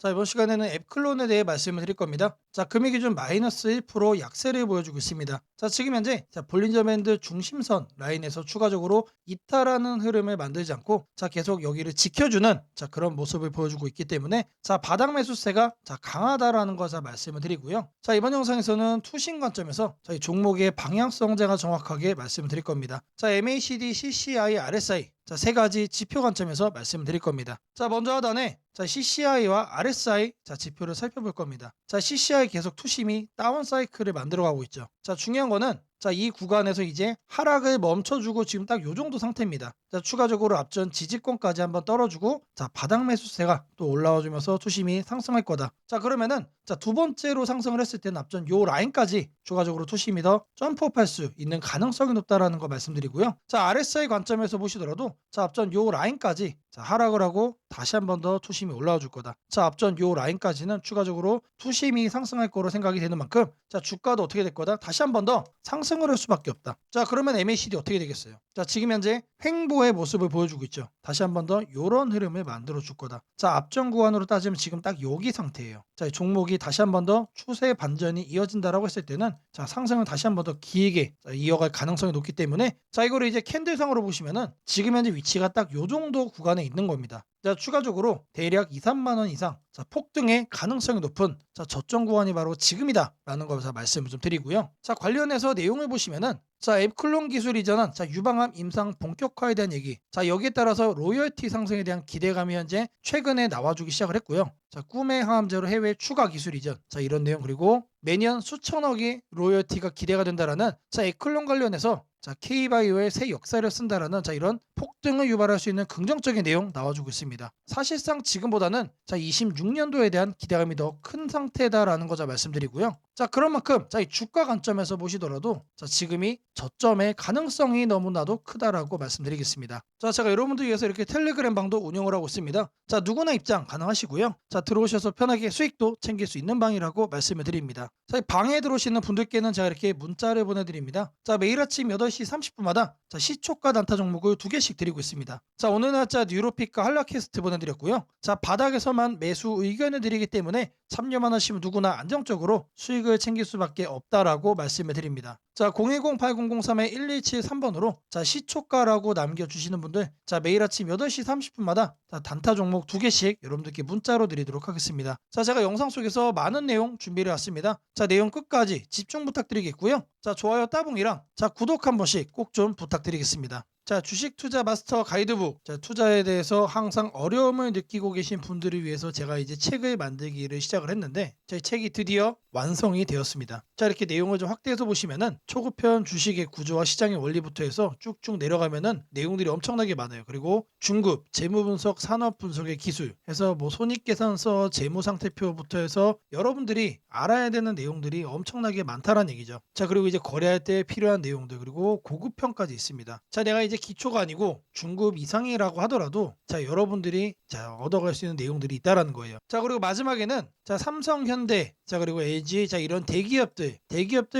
자, 이번 시간에는 앱클론에 대해 말씀을 드릴 겁니다. 자, 금일 기준 마이너스 1% 약세를 보여주고 있습니다. 자, 지금 현재 볼린저 밴드 중심선 라인에서 추가적으로 이탈하는 흐름을 만들지 않고 계속 여기를 지켜주는 그런 모습을 보여주고 있기 때문에 바닥 매수세가 강하다라는 것을 말씀을 드리고요. 자, 이번 영상에서는 투신 관점에서 이 종목의 방향성 제가 정확하게 말씀을 드릴 겁니다. 자, MACD, CCI, RSI 세 가지 지표 관점에서 말씀을 드릴 겁니다. 자, 먼저 하단에 CCI와 RSI 지표를 살펴볼 겁니다. 자, CCI 계속 투심이 다운 사이클을 만들어가고 있죠. 자, 중요한 거는 이 구간에서 이제 하락을 멈춰주고 지금 딱 요 정도 상태입니다. 자, 추가적으로 앞전 지지권까지 한번 떨어주고 바닥 매수세가 또 올라와주면서 투심이 상승할 거다. 자, 그러면은 두 번째로 상승을 했을 때는 앞전 요 라인까지 추가적으로 투심이 더 점프업할 수 있는 가능성이 높다라는 거 말씀드리고요. 자, RSI 관점에서 보시더라도 앞전 요 라인까지 하락을 하고 다시 한 번 더 투심이 올라와 줄 거다. 자, 앞전 요 라인까지는 추가적으로 투심이 상승할 거로 생각이 되는 만큼 주가도 어떻게 될 거다? 다시 한 번 더 상승을 할 수밖에 없다. 자, 그러면 MACD 어떻게 되겠어요? 자, 지금 현재 횡보의 모습을 보여주고 있죠. 다시 한 번 더 요런 흐름을 만들어 줄 거다. 자, 앞전 구간으로 따지면 지금 딱 여기 상태예요. 자, 이 종목이 다시 한 번 더 추세 반전이 이어진다라고 했을 때는 상승을 다시 한 번 더 길게 이어갈 가능성이 높기 때문에 이거를 이제 캔들상으로 보시면은 지금 현재 위치가 딱 요 정도 구간에 있는 겁니다. 자, 추가적으로 대략 2, 3만 원 이상 폭등의 가능성이 높은 저점 구간이 바로 지금이다 라는 것을 말씀을 좀 드리고요. 자, 관련해서 내용을 보시면은 앱클론 기술 이전한 유방암 임상 본격화에 대한 얘기. 자, 여기에 따라서 로열티 상승에 대한 기대감이 현재 최근에 나와주기 시작을 했고요. 자, 꿈의 항암제로 해외 추가 기술 이전. 자, 이런 내용. 그리고 매년 수천억의 로열티가 기대가 된다라는 앱클론 관련해서 K바이오의 새 역사를 쓴다라는 이런 폭등을 유발할 수 있는 긍정적인 내용 나와주고 있습니다. 사실상 지금보다는 26년도에 대한 기대감이 더 큰 상태다라는 거 말씀드리고요. 자, 그런 만큼 이 주가 관점에서 보시더라도 지금이 저점의 가능성이 너무나도 크다라고 말씀드리겠습니다. 자, 제가 여러분들 위해서 이렇게 텔레그램 방도 운영을 하고 있습니다. 자, 누구나 입장 가능하시고요. 자, 들어오셔서 편하게 수익도 챙길 수 있는 방이라고 말씀을 드립니다. 자, 이 방에 들어오시는 분들께는 제가 이렇게 문자를 보내드립니다. 자, 매일 아침 8시 30분마다 시초가 단타 종목을 2개씩 드리고 있습니다. 자, 오늘 날짜 뉴로픽과 한라캐스트 보내드렸고요. 자, 바닥에서만 매수 의견을 드리기 때문에 참여만 하시면 누구나 안정적으로 수익을 챙길 수밖에 없다라고 말씀을 드립니다. 자, 010-8003-1173번으로 시초가라고 남겨주시는 분들 매일 아침 8시 30분마다 단타 종목 2개씩 여러분들께 문자로 드리도록 하겠습니다. 자, 제가 영상 속에서 많은 내용 준비를 했습니다. 자, 내용 끝까지 집중 부탁드리겠고요. 자, 좋아요 따봉이랑 구독 한 번씩 꼭 좀 부탁드리겠습니다. 자, 주식 투자 마스터 가이드북. 자, 투자에 대해서 항상 어려움을 느끼고 계신 분들을 위해서 제가 이제 책을 만들기를 시작을 했는데 이 책이 드디어 완성이 되었습니다. 자, 이렇게 내용을 좀 확대해서 보시면은 초급편 주식의 구조와 시장의 원리부터 해서 쭉쭉 내려가면은 내용들이 엄청나게 많아요. 그리고 중급, 재무 분석, 산업 분석의 기술 해서 손익계산서, 재무 상태표부터 해서 여러분들이 알아야 되는 내용들이 엄청나게 많다라는 얘기죠. 자, 그리고 이제 거래할 때 필요한 내용들 그리고 고급편까지 있습니다. 자, 내가 이제 기초가 아니고 중급 이상이라고 하더라도 여러분들이 얻어갈 수 있는 내용들이 있다라는 거예요. 자, 그리고 마지막에는 삼성, 현대, 그리고 LG 이런 대기업들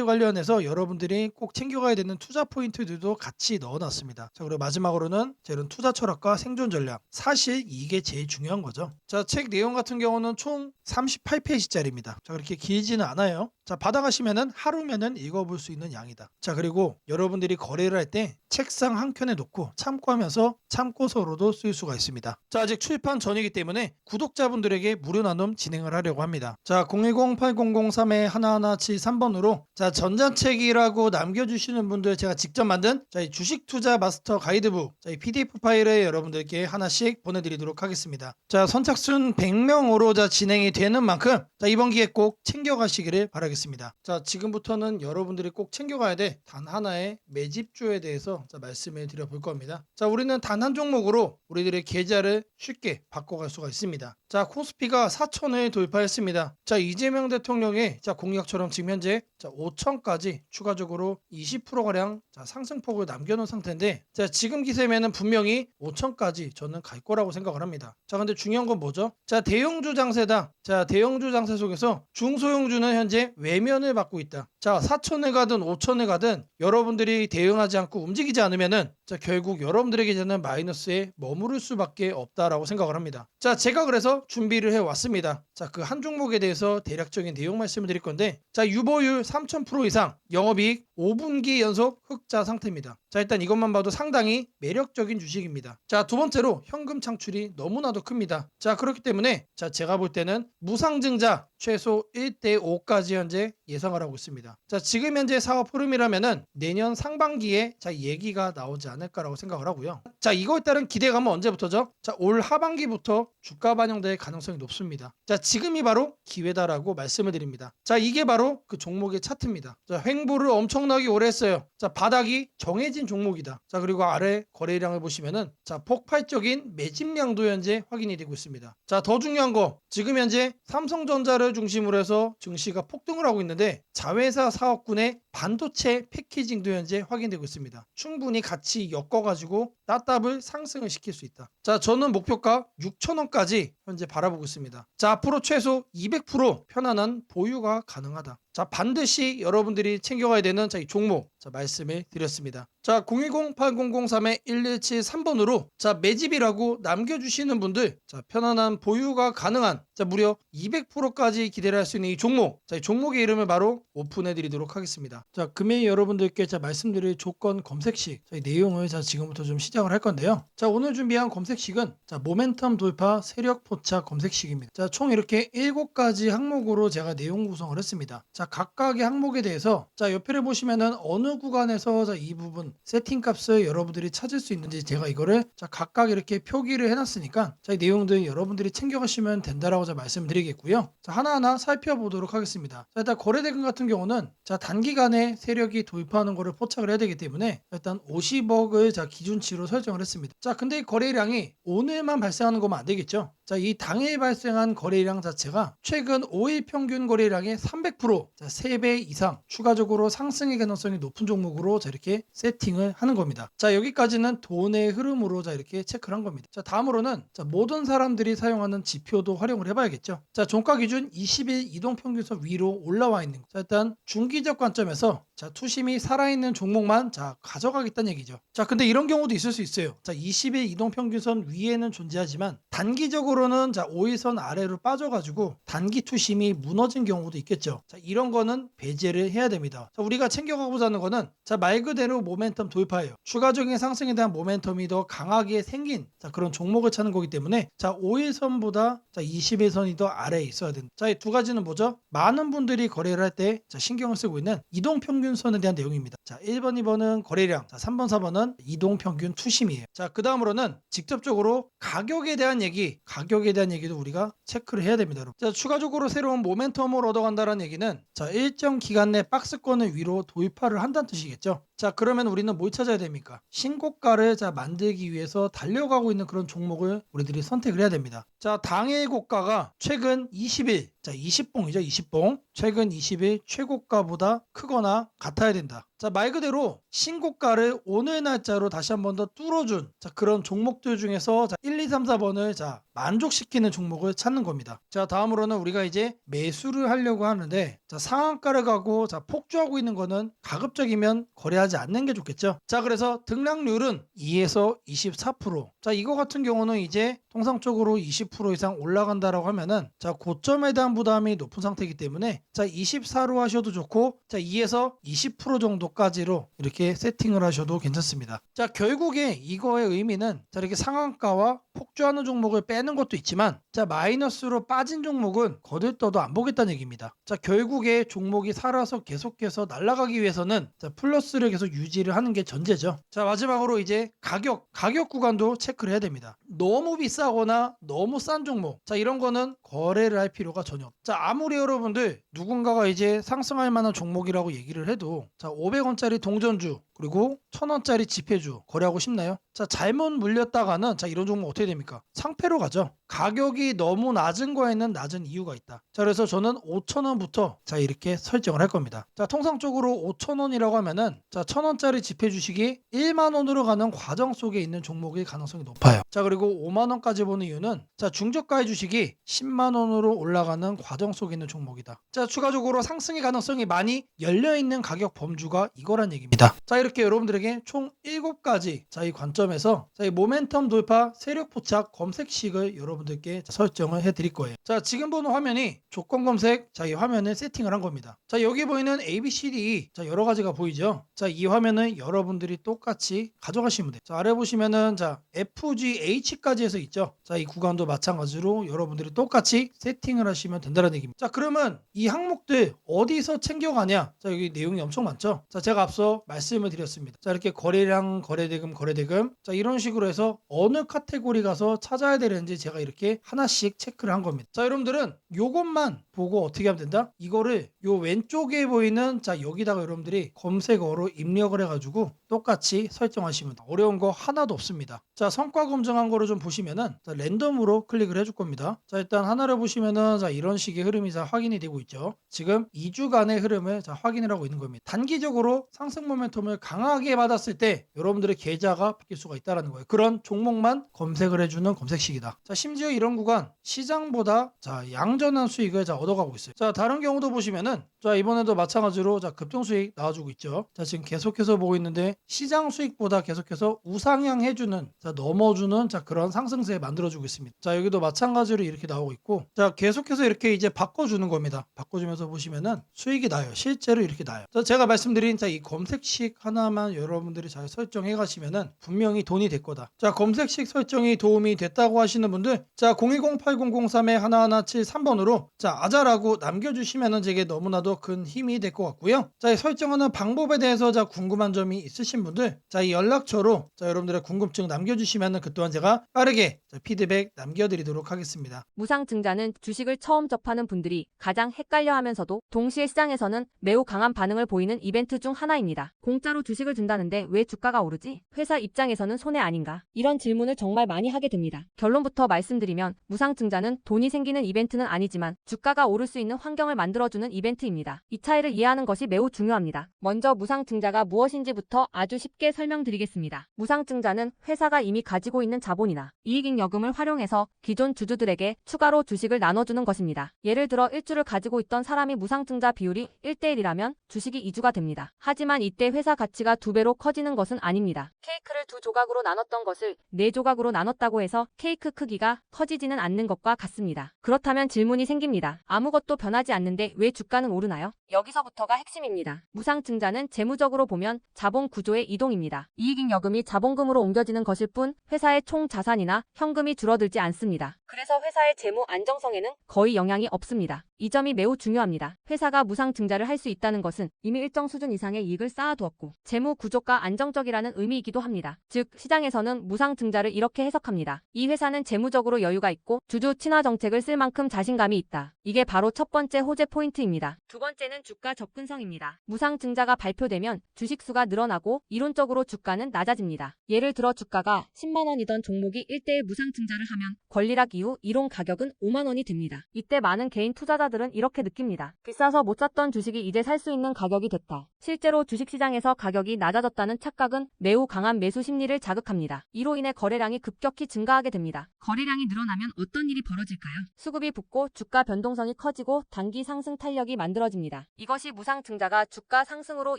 관련해서 여러분들이 꼭 챙겨가야 되는 투자 포인트들도 같이 넣어놨습니다. 자, 그리고 마지막으로는 이런 투자 철학과 생존 전략. 사실 이게 제일 중요한 거죠. 자, 책 내용 같은 경우는 총 38페이지짜리입니다. 자, 그렇게 길지는 않아요. 자, 받아가시면은 하루면은 읽어볼 수 있는 양이다. 자, 그리고 여러분들이 거래를 할 때 책상 한 켠에 놓고 참고하면서 참고서로도 쓸 수가 있습니다. 자, 아직 출판 전이기 때문에 구독자분들에게 무료 나눔 진행을 하려고 합니다. 자, 010-8003-1173번으로 전자책이라고 남겨주시는 분들 제가 직접 만든 이 주식 투자 마스터 가이드북 이 PDF 파일을 여러분들께 하나씩 보내드리도록 하겠습니다. 자, 선착순 100명으로 진행이 되는 만큼 이번 기회에 꼭 챙겨가시기를 바라겠습니다. 자, 지금부터는 여러분들이 꼭 챙겨가야 돼 단 하나의 매집주에 대해서 말씀을 드려볼 겁니다. 자, 우리는 단 한 종목으로 우리들의 계좌를 쉽게 바꿔갈 수가 있습니다. 자, 코스피가 4천을 돌파했습니다. 자, 이재명 대통령의 공약처럼 지금 현재 5천까지 추가적으로 20%가량 상승폭을 남겨놓은 상태인데 지금 기세면은 분명히 5천까지 저는 갈 거라고 생각을 합니다. 자, 근데 중요한 건 뭐죠? 자, 대형주 장세다. 자, 대형주 장세 속에서 중소형주는 현재 외면을 받고 있다. 자, 4천에 가든 5천에 가든 여러분들이 대응하지 않고 움직이지 않으면은 자, 결국 여러분들에게는 마이너스에 머무를 수밖에 없다라고 생각을 합니다. 자, 제가 그래서 준비를 해 왔습니다. 자, 그 한 종목에 대해서 대략적인 내용 말씀을 드릴 건데, 자, 유보율 3000% 이상, 영업이익 5분기 연속 흑자 상태입니다. 자, 일단 이것만 봐도 상당히 매력적인 주식입니다. 자, 두 번째로 현금 창출이 너무나도 큽니다. 자, 그렇기 때문에 자, 제가 볼 때는 무상증자 최소 1대5까지 현재 예상을 하고 있습니다. 자, 지금 현재 사업 흐름이라면은 내년 상반기에 자, 얘기가 나오지 않을까라고 생각을 하고요. 자, 이거에 따른 기대감은 언제부터죠? 자, 올 하반기부터 주가 반영될 가능성이 높습니다. 자, 지금이 바로 기회다라고 말씀을 드립니다. 자, 이게 바로 그 종목의 차트입니다. 자, 횡보를 엄청나게 오래 했어요. 자, 바닥이 정해진 종목이다. 자, 그리고 아래 거래량을 보시면은 자, 폭발적인 매집량도 현재 확인이 되고 있습니다. 자, 더 중요한 거 지금 현재 삼성전자를 중심으로 해서 증시가 폭등을 하고 있는데 자회사 사업군의 반도체 패키징도 현재 확인되고 있습니다. 충분히 같이 엮어가지고 따답을 상승을 시킬 수 있다. 자, 저는 목표가 6천원까지 현재 바라보고 있습니다. 자, 앞으로 최소 200% 편안한 보유가 가능하다. 자, 반드시 여러분들이 챙겨가야 되는 자, 이 종목 자, 말씀을 드렸습니다. 자, 010-8003-1173번으로 자, 매집이라고 남겨주시는 분들 자, 편안한 보유가 가능한 자, 무려 200%까지 기대를 할 수 있는 이 종목 자, 이 종목의 이름을 바로 오픈해 드리도록 하겠습니다. 자, 금일 여러분들께 자, 말씀드릴 조건 검색식 자, 이 내용을 자, 지금부터 좀 시작을 할 건데요. 자, 오늘 준비한 검색식은 자, 모멘텀 돌파 세력 포착 검색식입니다. 자, 총 이렇게 7가지 항목으로 제가 내용 구성을 했습니다. 자, 각각의 항목에 대해서 자, 옆에를 보시면은 어느 구간에서 자, 이 부분 세팅 값을 여러분들이 찾을 수 있는지 제가 이거를 자, 각각 이렇게 표기를 해놨으니까 자, 이 내용들 여러분들이 챙겨가시면 된다라고 자, 말씀드리겠고요. 자, 하나하나 살펴보도록 하겠습니다. 자, 일단 거래대금 같은 경우는 자, 단기간에 세력이 돌파하는 거를 포착을 해야 되기 때문에 일단 50억을 자, 기준치로 설정을 했습니다. 자, 근데 이 거래량이 오늘만 발생하는 거면 안 되겠죠. 자, 이 당일 발생한 거래량 자체가 최근 5일 평균 거래량의 300% 자, 3배 이상 추가적으로 상승의 가능성이 높은 종목으로 자, 이렇게 세팅을 하는 겁니다. 자, 여기까지는 돈의 흐름으로 자, 이렇게 체크를 한 겁니다. 자, 다음으로는 자, 모든 사람들이 사용하는 지표도 활용을 해봐야겠죠. 자, 종가 기준 20일 이동 평균선 위로 올라와 있는 거. 자, 일단 중기적 관점에서 자, 투심이 살아있는 종목만 자, 가져가겠다는 얘기죠. 자, 근데 이런 경우도 있을 수 있어요. 자, 20일 이동 평균선 위에는 존재하지만 단기적으로는 자, 5일선 아래로 빠져가지고 단기 투심이 무너진 경우도 있겠죠. 자, 이런 거는 배제를 해야 됩니다. 자, 우리가 챙겨가고자 하는 거는 자, 말 그대로 모멘텀 돌파예요. 추가적인 상승에 대한 모멘텀이 더 강하게 생긴 자, 그런 종목을 찾는 거기 때문에 자, 5일선보다 자, 20일선이 더 아래에 있어야 된다. 자, 이 두 가지는 뭐죠? 많은 분들이 거래를 할 때 신경을 쓰고 있는 이동평균선에 대한 내용입니다. 자, 1번, 2번은 거래량, 자, 3번, 4번은 이동평균 투심이에요. 자, 그 다음으로는 직접적으로 가격에 대한 얘기도 우리가 체크를 해야 됩니다. 여러분. 자, 추가적으로 새로운 모멘텀을 얻어간다는 얘기는 자, 일정 기간 내 박스권을 위로 돌파를 한다는 뜻이겠죠. 자, 그러면 우리는 뭘 찾아야 됩니까? 신고가를 자, 만들기 위해서 달려가고 있는 그런 종목을 우리들이 선택을 해야 됩니다. 자, 당일 고가가 최근 20일, 자, 20봉이죠, 20봉. 최근 20일 최고가보다 크거나 같아야 된다. 자, 말 그대로 신고가를 오늘 날짜로 다시 한 번 더 뚫어준 자, 그런 종목들 중에서 자, 1, 2, 3, 4번을 자, 만족시키는 종목을 찾는 겁니다. 자, 다음으로는 우리가 이제 매수를 하려고 하는데 자, 상한가를 가고 자, 폭주하고 있는 거는 가급적이면 거래하지 않는 게 좋겠죠. 자, 그래서 등락률은 2에서 24%. 자, 이거 같은 경우는 이제 통상적으로 20% 이상 올라간다라고 하면은 자, 고점에 대한 부담이 높은 상태이기 때문에 자, 24로 하셔도 좋고 자, 2에서 20% 정도까지로 이렇게 세팅을 하셔도 괜찮습니다. 자, 결국에 이거의 의미는 자, 이렇게 상한가와 폭주하는 종목을 빼는 것도 있지만 자, 마이너스로 빠진 종목은 거들떠도 안 보겠다는 얘기입니다. 자, 결국에 종목이 살아서 계속해서 날아가기 위해서는 자, 플러스를 계속 유지를 하는 게 전제죠. 자, 마지막으로 이제 가격 구간도 체크를 해야 됩니다. 너무 비싸거나 너무 싼 종목 자, 이런 거는 거래를 할 필요가 전혀 없죠. 자, 아무리 여러분들 누군가가 이제 상승할 만한 종목이라고 얘기를 해도 자, 500원짜리 동전주 그리고 1,000원짜리 지폐주 거래하고 싶나요? 자, 잘못 물렸다가는 자, 이런 종목 어떻게 됩니까? 상패로 가죠. 가격이 너무 낮은 거에는 낮은 이유가 있다. 자, 그래서 저는 5,000원부터 자, 이렇게 설정을 할 겁니다. 자, 통상적으로 5,000원이라고 하면은 자, 1,000원짜리 지폐 주식이 1만 원으로 가는 과정 속에 있는 종목일 가능성이 높아요. 자, 그리고 5만 원까지 보는 이유는 자, 중저가의 주식이 10만 원으로 올라가는 과정 속에 있는 종목이다. 자, 추가적으로 상승의 가능성이 많이 열려 있는 가격 범주가 이거란 얘기입니다. 자, 이렇게 여러분들에게 총 7가지 자, 이 관점에서 자, 이 모멘텀 돌파 세력 포착 검색식을 여러분들께 설정을 해 드릴 거예요. 자, 지금 보는 화면이 조건 검색 자, 이 화면을 세팅을 한 겁니다. 자, 여기 보이는 ABCD 자, 여러 가지가 보이죠? 자, 이 화면은 여러분들이 똑같이 가져가시면 돼요. 자, 아래 보시면은 자, FGH까지 해서 있죠? 자, 이 구간도 마찬가지로 여러분들이 똑같이 세팅을 하시면 된다는 얘기입니다. 자, 그러면 이 항목들 어디서 챙겨가냐? 자, 여기 내용이 엄청 많죠? 자, 제가 앞서 말씀을 드렸습니다. 자, 이렇게 거래량, 거래대금 자, 이런 식으로 해서 어느 카테고리 가서 찾아야 되는지 제가 이렇게 하나씩 체크를 한 겁니다. 자, 여러분들은 요것만 보고 어떻게 하면 된다? 이거를 요 왼쪽에 보이는 자, 여기다가 여러분들이 검색어로 입력을 해가지고 똑같이 설정하시면 돼요. 어려운 거 하나도 없습니다. 자, 성과 검증한 거를 좀 보시면은 자, 랜덤으로 클릭을 해줄 겁니다. 자, 일단 하나를 보시면은 자, 이런 식의 흐름이 자, 확인이 되고 있죠. 지금 2주간의 흐름을 자, 확인을 하고 있는 겁니다. 단기적으로 상승 모멘텀을 강하게 받았을 때 여러분들의 계좌가 바뀔 수가 있다는 거예요. 그런 종목만 검색을 해주는 검색식이다. 자, 심지어 이런 구간 시장보다 자, 양전한 수익을 자, 얻어가고 있어요. 자, 다른 경우도 보시면은 자, 이번에도 마찬가지로 자, 급등 수익 나와주고 있죠. 자, 지금 계속해서 보고 있는데 시장 수익보다 계속해서 우상향 해주는 자, 넘어주는 자, 그런 상승세 만들어주고 있습니다. 자, 여기도 마찬가지로 이렇게 나오고 있고 자, 계속해서 이렇게 이제 바꿔주는 겁니다. 바꿔주면서 보시면은 수익이 나요. 실제로 이렇게 나요. 자, 제가 말씀드린 자, 이 검색식 하나만 여러분들이 잘 설정해 가시면은 분명히 돈이 될 거다. 자, 검색식 설정이 도움이 됐다고 하시는 분들 자, 010-8003-1173번으로 자, 아자라고 남겨주시면은 제게 너무나도 큰 힘이 될 것 같고요. 자, 이 설정하는 방법에 대해서 자, 궁금한 점이 있으신 분들 자, 이 연락처로 자, 여러분들의 궁금증 남겨주시면은 그 또한 제가 빠르게 자, 피드백 남겨드리도록 하겠습니다. 무상증자는 주식을 처음 접하는 분들이 가장 헷갈려하면서도 동시에 시장에서는 매우 강한 반응을 보이는 이벤트 중 하나입니다. 공짜로 주식을 준다는데 왜 주가가 오르지? 회사 입장에서는 손해 아닌가? 이런 질문을 정말 많이 하게 됩니다. 결론부터 말씀드리면 무상증자는 돈이 생기는 이벤트는 아니지만 주가가 오를 수 있는 환경을 만들어주는 이벤트입니다. 이 차이를 이해하는 것이 매우 중요합니다. 먼저 무상증자가 무엇인지부터 아주 쉽게 설명드리겠습니다. 무상증자는 회사가 이미 가지고 있는 자본이나 이익잉여금을 활용해서 기존 주주들에게 추가로 주식을 나눠주는 것입니다. 예를 들어 1주를 가지고 있던 사람이 무상증자 비율이 1대1이라면 주식이 2주가 됩니다. 하지만 이때 회사 가치가 2배로 커지는 것은 아닙니다. 케이크를 2조각으로 나눴던 것을 4조각으로 나눴다고 해서 케이크 크기가 커지지는 않는 것과 같습니다. 그렇다면 질문이 생깁니다. 아무것도 변하지 않는데 왜 주가는 오르나요? 여기서부터가 핵심입니다. 무상증자는 재무적으로 보면 자본 구조의 이동입니다. 이익잉여금이 자본금으로 옮겨지는 것일 뿐 회사의 총 자산이나 현금이 줄어들지 않습니다. 그래서 회사의 재무 안정성에는 거의 영향이 없습니다. 이 점이 매우 중요합니다. 회사가 무상증자를 할 수 있다는 것은 이미 일정 수준 이상의 이익을 쌓아두었고 재무 구조가 안정적이라는 의미이기도 합니다. 즉 시장에서는 무상증자를 이렇게 해석합니다. 이 회사는 재무적으로 여유가 있고 주주 친화 정책을 쓸 만큼 자신감이 있다. 이게 바로 첫 번째 호재 포인트입니다. 두 번째는 주가 접근성입니다. 무상증자가 발표되면 주식수가 늘어나고 이론적으로 주가는 낮아집니다. 예를 들어 주가가 10만 원이던 종목이 1대1 무상증자를 하면 권리락 이후 이론 가격은 5만 원이 됩니다. 이때 많은 개인 투자자들은 이렇게 느낍니다. 비싸서 못 샀던 주식이 이제 살 수 있는 가격이 됐다. 실제로 주식시장에서 가격이 낮아졌다는 착각은 매우 강한 매수 심리를 자극합니다. 이로 인해 거래량이 급격히 증가하게 됩니다. 거래량이 늘어나면 어떤 일이 벌어질까요? 수급이 붙고 주가 변동성이 커지고 단기 상승 탄력이 만들어집니다. 이것이 무상증자가 주가 상승으로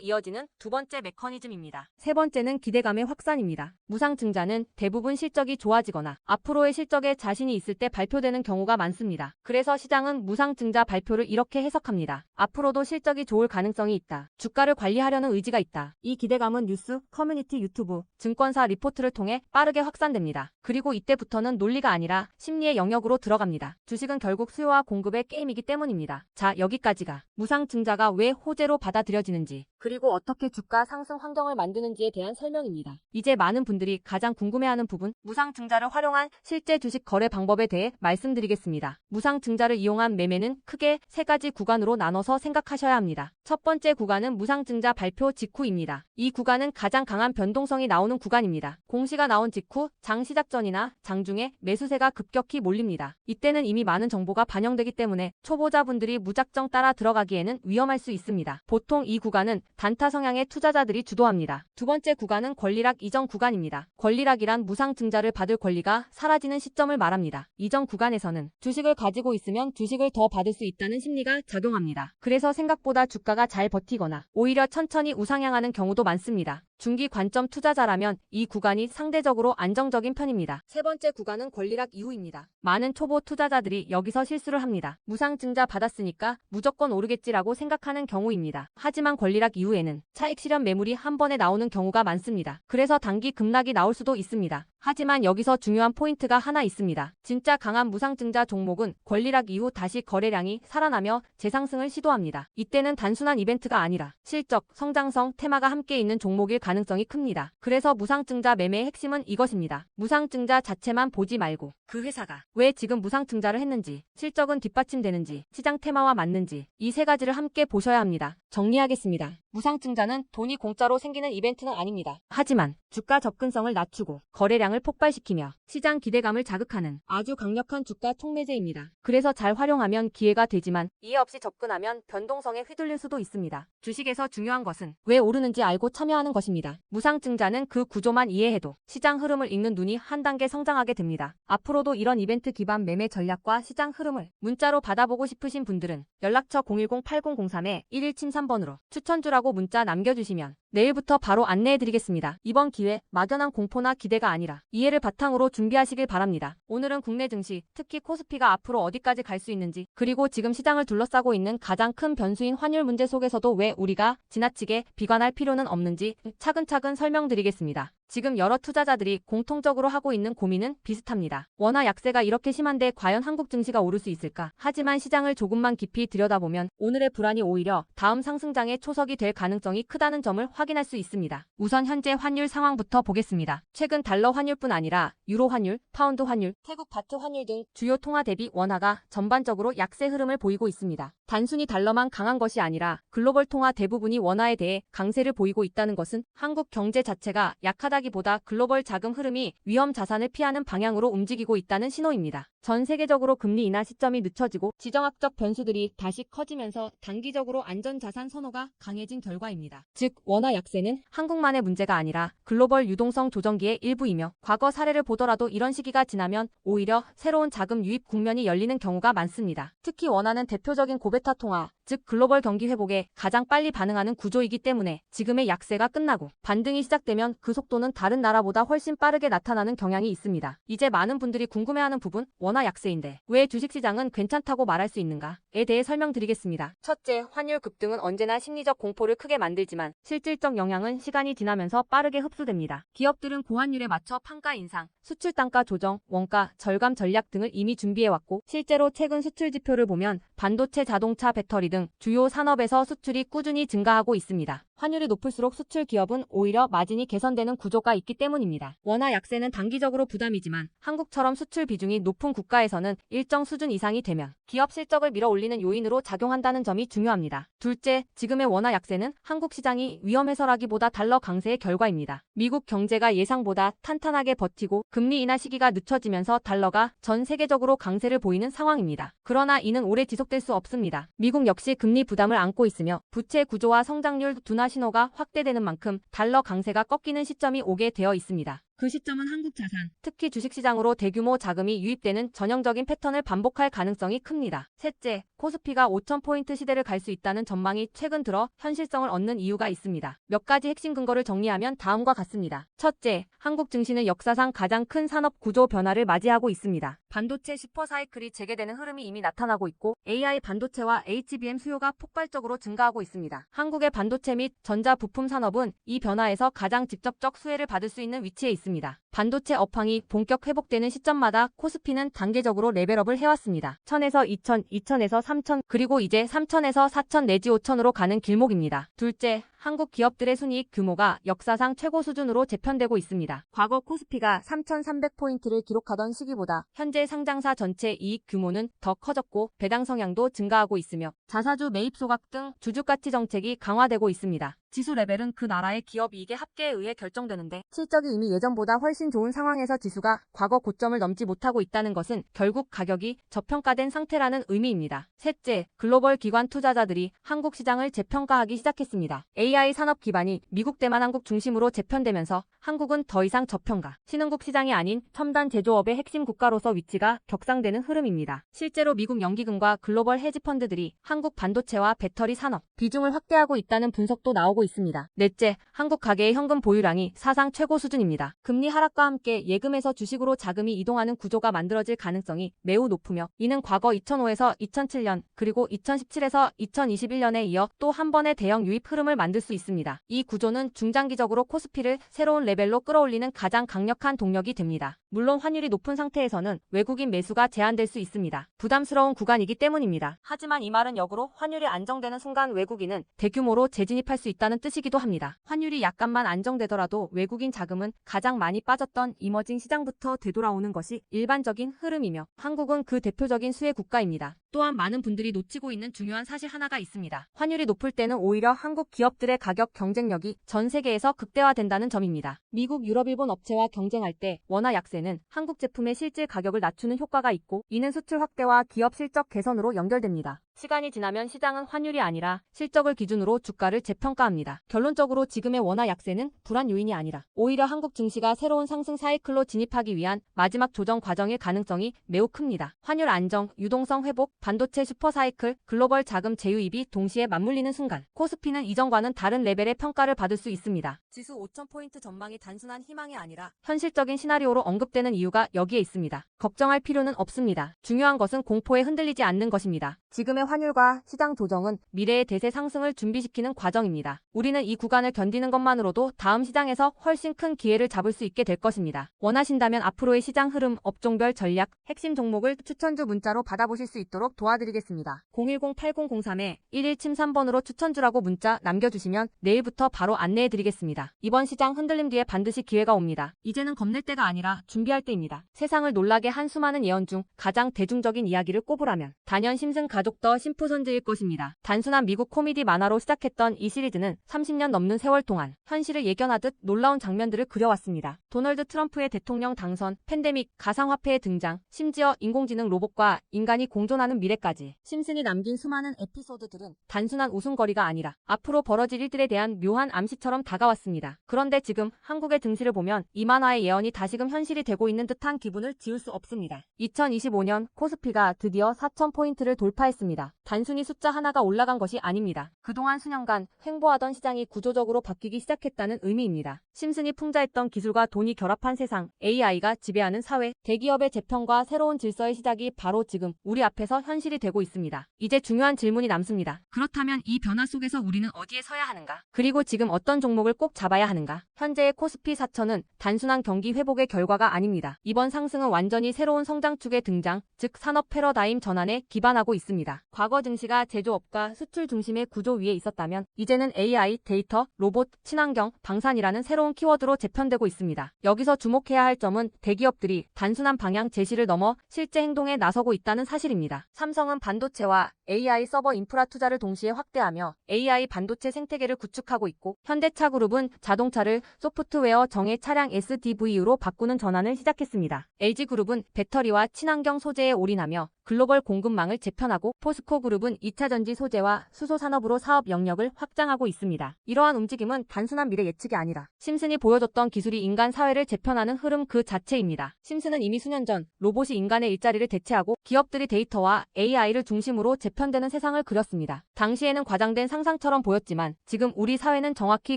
이어지는 두 번째 메커니즘입니다. 세 번째는 기대감의 확산입니다. 무상증자는 대부분 실적이 좋아지거나 앞으로의 실적에 자신이 있을 때 발표되는 경우가 많습니다. 그래서 시장은 무상증자 발표를 이렇게 해석합니다. 앞으로도 실적이 좋을 가능성이 있다. 주가를 관리하려는 의지가 있다. 이 기대감은 뉴스, 커뮤니티, 유튜브, 증권사 리포트를 통해 빠르게 확산됩니다. 그리고 이때부터는 논리가 아니라 심리의 영역으로 들어갑니다. 주식은 결국 수요와 공급의 게임이기 때문입니다. 자, 여기까지가 무상증자가 왜 호재로 받아들여지는지, 그리고 어떻게 주가 상승 환경을 만드는지에 대한 설명입니다. 이제 많은 분들이 가장 궁금해하는 부분, 무상증자를 활용한 실제 주식 거래 방법에 대해 말씀드리겠습니다. 무상증자를 이용한 매매는 크게 세 가지 구간으로 나눠서 생각하셔야 합니다. 첫 번째 구간은 무상증자 발표 직후입니다. 이 구간은 가장 강한 변동성이 나오는 구간입니다. 공시가 나온 직후 장 시작 전이나 장중에 매수세가 급격히 몰립니다. 이때는 이미 많은 정보가 반영되기 때문에 초보자분들이 무작정 따라 들어가기에는 위험할 수 있습니다. 보통 이 구간은 단타 성향의 투자자들이 주도합니다. 두 번째 구간은 권리락 이전 구간입니다. 권리락이란 무상증자를 받을 권리가 사라지는 시점을 말합니다. 이전 구간에서는 주식을 가지고 있으면 주식을 더 받을 수 있다는 심리가 작용합니다. 그래서 생각보다 주가가 잘 버티거나 오히려 천천히 우상향하는 경우도 많습니다. 중기 관점 투자자라면 이 구간이 상대적으로 안정적인 편입니다. 세 번째 구간은 권리락 이후입니다. 많은 초보 투자자들이 여기서 실수를 합니다. 무상증자 받았으니까 무조건 오르겠지라고 생각하는 경우입니다. 하지만 권리락 이후에는 차익 실현 매물이 한 번에 나오는 경우가 많습니다. 그래서 단기 급락이 나올 수도 있습니다. 하지만 여기서 중요한 포인트가 하나 있습니다. 진짜 강한 무상증자 종목은 권리락 이후 다시 거래량이 살아나며 재상승을 시도합니다. 이때는 단순한 이벤트가 아니라 실적, 성장성, 테마가 함께 있는 종목일 가능성이 큽니다. 그래서 무상증자 매매의 핵심은 이것입니다. 무상증자 자체만 보지 말고 그 회사가 왜 지금 무상증자를 했는지, 실적은 뒷받침되는지, 시장 테마와 맞는지 이 세 가지를 함께 보셔야 합니다. 정리하겠습니다. 무상증자는 돈이 공짜로 생기는 이벤트는 아닙니다. 하지만 주가 접근성을 낮추고 거래량을 폭발시키며 시장 기대감을 자극하는 아주 강력한 주가 촉매제입니다. 그래서 잘 활용하면 기회가 되지만 이해 없이 접근하면 변동성에 휘둘릴 수도 있습니다. 주식에서 중요한 것은 왜 오르는지 알고 참여하는 것입니다. 무상증자는 그 구조만 이해해도 시장 흐름을 읽는 눈이 한 단계 성장하게 됩니다. 앞으로도 이런 이벤트 기반 매매 전략과 시장 흐름을 문자로 받아보고 싶으신 분들은 연락처 010-8003-1173번으로 추천주라고 문자 남겨주시면 내일부터 바로 안내해드리겠습니다. 이번 기회 막연한 공포나 기대가 아니라 이해를 바탕으로 준비하시길 바랍니다. 오늘은 국내 증시, 특히 코스피가 앞으로 어디까지 갈 수 있는지, 그리고 지금 시장을 둘러싸고 있는 가장 큰 변수인 환율 문제 속에서도 왜 우리가 지나치게 비관할 필요는 없는지 차근차근 설명드리겠습니다. 지금 여러 투자자들이 공통적으로 하고 있는 고민은 비슷합니다. 원화 약세가 이렇게 심한데 과연 한국 증시가 오를 수 있을까? 하지만 시장을 조금만 깊이 들여다보면 오늘의 불안이 오히려 다음 상승장의 초석이 될 가능성이 크다는 점을 확인할 수 있습니다. 우선 현재 환율 상황부터 보겠습니다. 최근 달러 환율뿐 아니라 유로 환율, 파운드 환율, 태국 바트 환율 등 주요 통화 대비 원화가 전반적으로 약세 흐름을 보이고 있습니다. 단순히 달러만 강한 것이 아니라 글로벌 통화 대부분이 원화에 대해 강세를 보이고 있다는 것은 한국 경제 자체가 약하다기보다 글로벌 자금 흐름이 위험 자산을 피하는 방향으로 움직이고 있다는 신호입니다. 전 세계적으로 금리 인하 시점이 늦춰지고 지정학적 변수들이 다시 커지면서 단기적으로 안전자산 선호가 강해진 결과입니다. 즉 원화 약세는 한국만의 문제가 아니라 글로벌 유동성 조정기의 일부이며 과거 사례를 보더라도 이런 시기가 지나면 오히려 새로운 자금 유입 국면이 열리는 경우가 많습니다. 특히 원화는 대표적인 고베타 통화, 즉 글로벌 경기 회복에 가장 빨리 반응하는 구조이기 때문에 지금의 약세가 끝나고 반등이 시작되면 그 속도는 다른 나라보다 훨씬 빠르게 나타나는 경향이 있습니다. 이제 많은 분들이 궁금해하는 부분, 원화 약세인데 왜 주식시장은 괜찮다고 말할 수 있는가에 대해 설명드리겠습니다. 첫째, 환율 급등은 언제나 심리적 공포를 크게 만들지만 실질적 영향은 시간이 지나면서 빠르게 흡수됩니다. 기업들은 고환율에 맞춰 판가 인상, 수출 단가 조정, 원가 절감 전략 등을 이미 준비해왔고 실제로 최근 수출 지표를 보면 반도체, 자동차, 배터리 등 주요 산업에서 수출이 꾸준히 증가하고 있습니다. 환율이 높을수록 수출 기업은 오히려 마진이 개선되는 구조가 있기 때문입니다. 원화 약세는 단기적으로 부담이지만 한국처럼 수출 비중이 높은 국가에서는 일정 수준 이상이 되면 기업 실적을 밀어올리는 요인으로 작용한다는 점이 중요합니다. 둘째, 지금의 원화 약세는 한국 시장이 위험해서라기보다 달러 강세의 결과입니다. 미국 경제가 예상보다 탄탄하게 버티고 금리 인하 시기가 늦춰지면서 달러가 전 세계적으로 강세를 보이는 상황입니다. 그러나 이는 오래 지속될 수 없습니다. 미국 역시 금리 부담을 안고 있으며 부채 구조와 성장률 둔화 신호가 확대되는 만큼 달러 강세가 꺾이는 시점이 오게 되어 있습니다. 그 시점은 한국 자산, 특히 주식시장으로 대규모 자금이 유입되는 전형적인 패턴을 반복할 가능성이 큽니다. 셋째, 코스피가 5,000포인트 시대를 갈 수 있다는 전망이 최근 들어 현실성을 얻는 이유가 있습니다. 몇 가지 핵심 근거를 정리하면 다음과 같습니다. 첫째, 한국 증시는 역사상 가장 큰 산업 구조 변화를 맞이하고 있습니다. 반도체 슈퍼사이클이 재개되는 흐름이 이미 나타나고 있고 AI 반도체와 HBM 수요가 폭발적으로 증가하고 있습니다. 한국의 반도체 및 전자 부품 산업은 이 변화에서 가장 직접적 수혜를 받을 수 있는 위치에 있습니다. 반도체 업황이 본격 회복되는 시점마다 코스피는 단계적으로 레벨업을 해왔습니다. 1000에서 2000, 2000에서 3000, 그리고 이제 3000에서 4000 내지 5000으로 가는 길목입니다. 둘째, 한국 기업들의 순이익 규모가 역사상 최고 수준으로 재편되고 있습니다. 과거 코스피가 3,300포인트를 기록하던 시기보다 현재 상장사 전체 이익 규모는 더 커졌고 배당 성향도 증가하고 있으며 자사주 매입 소각 등 주주가치 정책이 강화되고 있습니다. 지수 레벨은 그 나라의 기업 이익의 합계에 의해 결정되는데 실적이 이미 예전보다 훨씬 좋은 상황에서 지수가 과거 고점을 넘지 못하고 있다는 것은 결국 가격이 저평가된 상태라는 의미입니다. 셋째, 글로벌 기관 투자자들이 한국 시장을 재평가하기 시작했습니다. AI 산업 기반이 미국 대만한국 중심으로 재편되면서 한국은 더 이상 저평가, 신흥국 시장이 아닌 첨단 제조업의 핵심 국가로서 위치가 격상되는 흐름입니다. 실제로 미국 연기금과 글로벌 헤지펀드들이 한국 반도체와 배터리 산업 비중을 확대하고 있다는 분석도 나오고 있습니다. 넷째, 한국 가계의 현금 보유량이 사상 최고 수준입니다. 금리 하락과 함께 예금에서 주식으로 자금이 이동하는 구조가 만들어질 가능성이 매우 높으며 이는 과거 2005에서 2007년 그리고 2017에서 2021년에 이어 또 한 번의 대형 유입 흐름을 만들 수 있습니다. 이 구조는 중장기적으로 코스피를 새로운 레벨로 끌어올리는 가장 강력한 동력이 됩니다. 물론 환율이 높은 상태에서는 외국인 매수가 제한될 수 있습니다. 부담스러운 구간이기 때문입니다. 하지만 이 말은 역으로 환율이 안정되는 순간 외국인은 대규모로 재진입할 수 있다는 뜻이기도 합니다. 환율이 약간만 안정되더라도 외국인 자금은 가장 많이 빠졌던 이머징 시장부터 되돌아오는 것이 일반적인 흐름이며 한국은 그 대표적인 수혜 국가입니다. 또한 많은 분들이 놓치고 있는 중요한 사실 하나가 있습니다. 환율이 높을 때는 오히려 한국 기업들의 가격 경쟁력이 전 세계에서 극대화된다는 점입니다. 미국, 유럽, 일본 업체와 경쟁할 때 원화 약세는 한국 제품의 실질 가격을 낮추는 효과가 있고 이는 수출 확대와 기업 실적 개선으로 연결됩니다. 시간이 지나면 시장은 환율이 아니라 실적을 기준으로 주가를 재평가합니다. 결론적으로 지금의 원화 약세는 불안 요인이 아니라 오히려 한국 증시가 새로운 상승 사이클로 진입하기 위한 마지막 조정 과정일 가능성이 매우 큽니다. 환율 안정, 유동성 회복, 반도체 슈퍼 사이클, 글로벌 자금 재유입이 동시에 맞물리는 순간 코스피는 이전과는 다른 레벨의 평가를 받을 수 있습니다. 지수 5,000포인트 전망이 단순한 희망이 아니라 현실적인 시나리오로 언급되는 이유가 여기에 있습니다. 걱정할 필요는 없습니다. 중요한 것은 공포에 흔들리지 않는 것입니다. 지금의 환율과 시장 조정은 미래의 대세 상승을 준비시키는 과정입니다. 우리는 이 구간을 견디는 것만으로도 다음 시장에서 훨씬 큰 기회를 잡을 수 있게 될 것입니다. 원하신다면 앞으로의 시장 흐름, 업종별 전략, 핵심 종목을 추천주 문자로 받아보실 수 있도록 도와드리겠습니다. 010-8003-1173번으로 추천주라고 문자 남겨주시면 내일부터 바로 안내해드리겠습니다. 이번 시장 흔들림 뒤에 반드시 기회가 옵니다. 이제는 겁낼 때가 아니라 준비할 때입니다. 세상을 놀라게 한 수많은 예언 중 가장 대중적인 이야기를 꼽으라면 단연 심슨 가족 더 심프손즈일 것입니다. 단순한 미국 코미디 만화로 시작했던 이 시리즈는 30년 넘는 세월 동안 현실을 예견하듯 놀라운 장면들을 그려왔습니다. 도널드 트럼프의 대통령 당선, 팬데믹, 가상화폐의 등장, 심지어 인공지능 로봇과 인간이 공존하는 미래까지 심슨이 남긴 수많은 에피소드들은 단순한 웃음거리가 아니라 앞으로 벌어질 일들에 대한 묘한 암시처럼 다가왔습니다. 그런데 지금 한국의 증시를 보면 이 만화의 예언이 다시금 현실이 되고 있는 듯한 기분을 지울 수 없습니다. 2025년 코스피가 드디어 4,000포인트를 돌파했습니다. 단순히 숫자 하나가 올라간 것이 아닙니다. 그동안 수년간 횡보하던 시장이 구조적으로 바뀌기 시작했다는 의미입니다. 심슨이 풍자했던 기술과 돈이 결합한 세상, AI가 지배하는 사회, 대기업의 재편과 새로운 질서의 시작이 바로 지금 우리 앞에서 현실이 되고 있습니다. 이제 중요한 질문이 남습니다. 그렇다면 이 변화 속에서 우리는 어디에 서야 하는가? 그리고 지금 어떤 종목을 꼭 잡아야 하는가? 현재의 코스피 4천은 단순한 경기 회복의 결과가 아닙니다. 이번 상승은 완전히 새로운 성장축의 등장, 즉 산업 패러다임 전환에 기반하고 있습니다. 과거 증시가 제조업과 수출 중심의 구조 위에 있었다면 이제는 AI, 데이터, 로봇, 친환경, 방산이라는 새로운 키워드로 재편되고 있습니다. 여기서 주목해야 할 점은 대기업들이 단순한 방향 제시를 넘어 실제 행동에 나서고 있다는 사실입니다. 삼성은 반도체와 AI 서버 인프라 투자를 동시에 확대하며 AI 반도체 생태계를 구축하고 있고 현대차그룹은 자동차를 소프트웨어 정예 차량 SDV로 바꾸는 전환을 시작했습니다. LG그룹은 배터리와 친환경 소재에 올인하며 글로벌 공급망을 재편하고 포스코그룹은 2차전지 소재와 수소 산업으로 사업 영역을 확장하고 있습니다. 이러한 움직임은 단순한 미래 예측이 아니라 심슨이 보여줬던 기술이 인간 사회를 재편하는 흐름 그 자체입니다. 심슨은 이미 수년 전 로봇이 인간의 일자리를 대체하고 기업들이 데이터와 AI를 중심으로 재편되는 세상을 그렸습니다. 당시에는 과장된 상상처럼 보였지만 지금 우리 사회는 정확히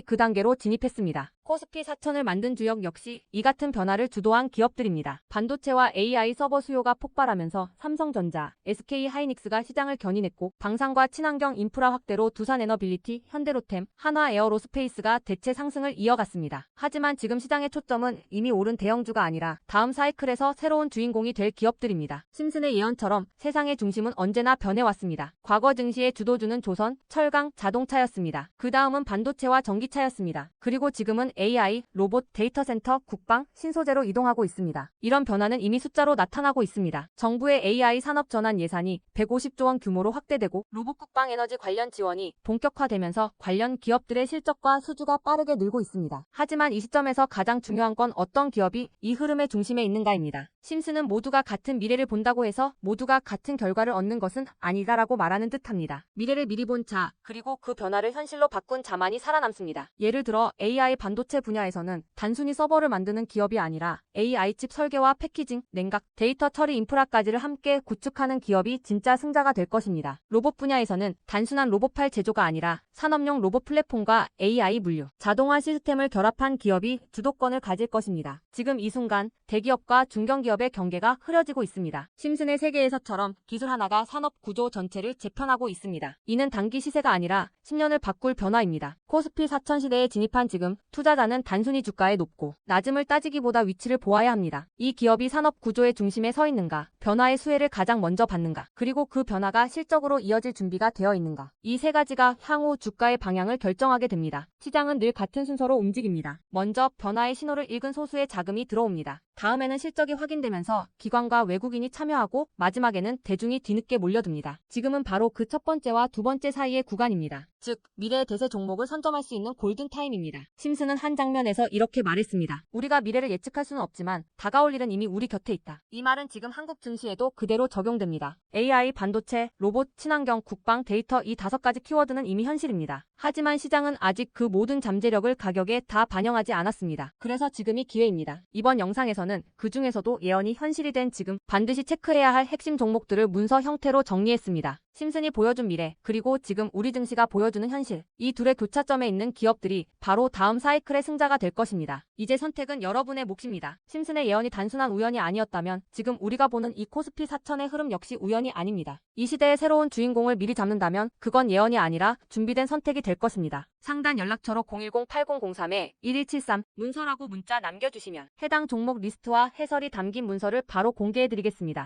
그 단계로 진입했습니다. 코스피 4000을 만든 주역 역시 이 같은 변화를 주도한 기업들입니다. 반도체와 AI 서버 수요가 폭발하면서 삼성전자, SK하이닉스가 시장을 견인했고 방산과 친환경 인프라 확대로 두산에너빌리티, 현대로템, 한화에어로스페이스가 대체 상승을 이어갔습니다. 하지만 지금 시장의 초점은 이미 오른 대형주가 아니라 다음 사이클에서 새로운 주인공이 될 기업들입니다. 심슨의 예언처럼 세상의 중심은 언제나 변해왔습니다. 과거 증시의 주도주는 조선, 철강, 자동차였습니다. 그 다음은 반도체와 전기차였습니다. 그리고 지금은 AI, 로봇, 데이터 센터, 국방, 신소재로 이동하고 있습니다. 이런 변화는 이미 숫자로 나타나고 있습니다. 정부의 AI 산업 전환 예산이 150조 원 규모로 확대되고 로봇 국방 에너지 관련 지원이 본격화되면서 관련 기업들의 실적과 수주가 빠르게 늘고 있습니다. 하지만 이 시점에서 가장 중요한 건 어떤 기업이 이 흐름의 중심에 있는가입니다. 심슨은 모두가 같은 미래를 본다고 해서 모두가 같은 결과를 얻는 것은 아니다라고 말하는 듯합니다. 미래를 미리 본 자, 그리고 그 변화를 현실로 바꾼 자만이 살아남습니다. 예를 들어 AI 반도체 분야에서는 단순히 서버를 만드는 기업이 아니라 AI 칩 설계와 패키징, 냉각, 데이터 처리 인프라까지를 함께 구축하는 기업이 진짜 승자가 될 것입니다. 로봇 분야에서는 단순한 로봇팔 제조가 아니라 산업용 로봇 플랫폼과 AI 물류, 자동화 시스템을 결합한 기업이 주도권을 가질 것입니다. 지금 이 순간 대기업과 중견기업의 경계가 흐려지고 있습니다. 심슨의 세계에서처럼 기술 하나가 산업 구조 전체를 재편하고 있습니다. 이는 단기 시세가 아니라 10년을 바꿀 변화입니다. 코스피 4000 시대에 진입한 지금 투자자는 단순히 주가의 높고 낮음을 따지기보다 위치를 보아야 합니다. 이 기업이 산업 구조의 중심에 서 있는가, 변화의 수혜를 가장 먼저 받는가, 그리고 그 변화가 실적으로 이어질 준비가 되어 있는가. 이 세 가지가 향후 주가의 방향을 결정하게 됩니다. 시장은 늘 같은 순서로 움직입니다. 먼저 변화의 신호를 읽은 소수의 자금이 들어옵니다. 다음에는 실적이 확인되면서 기관과 외국인이 참여하고 마지막에는 대중이 뒤늦게 몰려듭니다. 지금은 바로 그 첫 번째와 두 번째 사이의 구간입니다. 즉, 미래의 대세 종목을 선점할 수 있는 골든타임입니다. 심슨은 한 장면에서 이렇게 말했습니다. 우리가 미래를 예측할 수는 없지만 다가올 일은 이미 우리 곁에 있다. 이 말은 지금 한국 증시에도 그대로 적용됩니다. AI, 반도체, 로봇, 친환경, 국방, 데이터 이 5가지 키워드는 이미 현실입니다. 하지만 시장은 아직 그 모든 잠재력을 가격에 다 반영하지 않았습니다. 그래서 지금이 기회입니다. 이번 영상에서는 그 중에서도 예언이 현실이 된 지금 반드시 체크해야 할 핵심 종목들을 문서 형태로 정리했습니다. 심슨이 보여준 미래, 그리고 지금 우리 증시가 보여주는 현실. 이 둘의 교차점에 있는 기업들이 바로 다음 사이클의 승자가 될 것입니다. 이제 선택은 여러분의 몫입니다. 심슨의 예언이 단순한 우연이 아니었다면 지금 우리가 보는 이 코스피 4000의 흐름 역시 우연이 아닙니다. 이 시대의 새로운 주인공을 미리 잡는다면 그건 예언이 아니라 준비된 선택이 될 것입니다. 상단 연락처로 010-8003-1173 문서라고 문자 남겨주시면 해당 종목 리스트와 해설이 담긴 문서를 바로 공개해드리겠습니다.